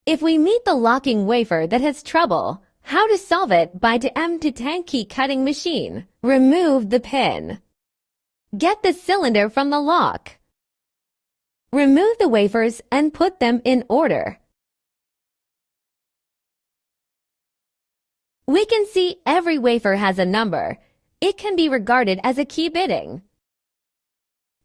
If we meet the locking wafer that has trouble, how to solve it by to tank key cutting machine. Remove the pin. Get the cylinder from the lock. Remove the wafers and put them in order. We can see every wafer has a number. It can be regarded as a key bitting.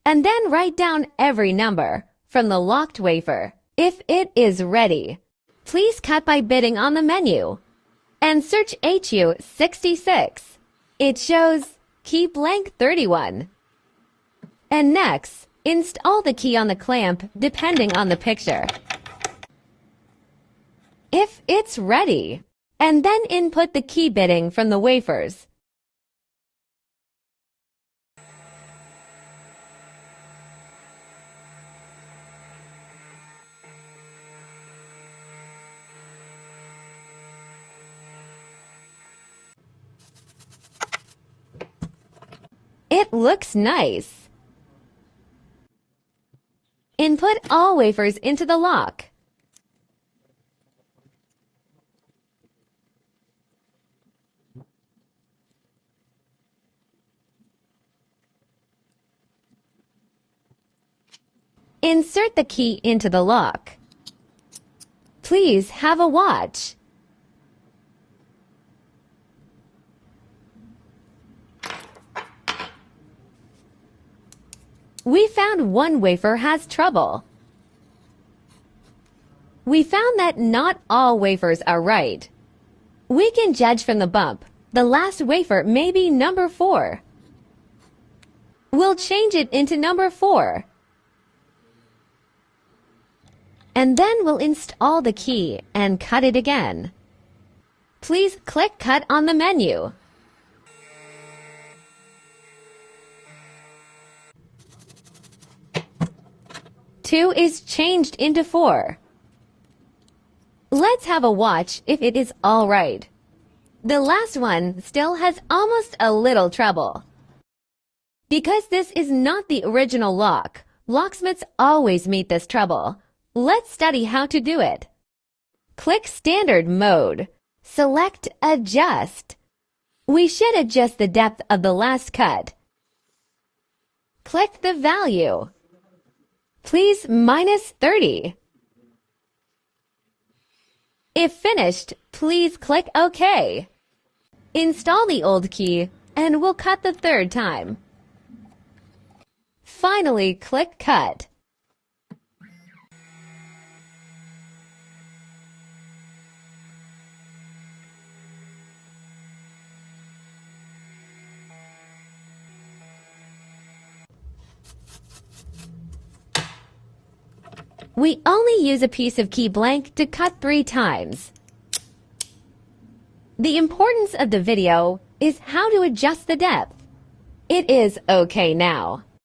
And then write down every number from the locked wafer. If it is ready, please cut by bitting on the menu and search HU66. It shows key blank 31. And next, install the key on the clamp depending on the picture. If it's ready, and then input the key bitting from the wafers. It looks nice. Input all wafers into the lock. Insert the key into the lock. Please have a watch. We found one wafer has trouble. We found that not all wafers are right. We can judge from the bump. The last wafer may be number 4. We'll change it into number 4. And then we'll install the key and cut it again. Please click Cut on the menu. Two is changed into 4. Let's have a watch if it is all right. The last one still has almost a little trouble. Because this is not the original lock, locksmiths always meet this trouble. Let's study how to do it. Click Standard Mode. Select Adjust. We should adjust the depth of the last cut. Click the value. Please -30. If finished, please click OK. Install the old key and we'll cut the 3rd time. Finally, click Cut. We only use a piece of key blank to cut 3 times. The importance of the video is how to adjust the depth. It is okay now.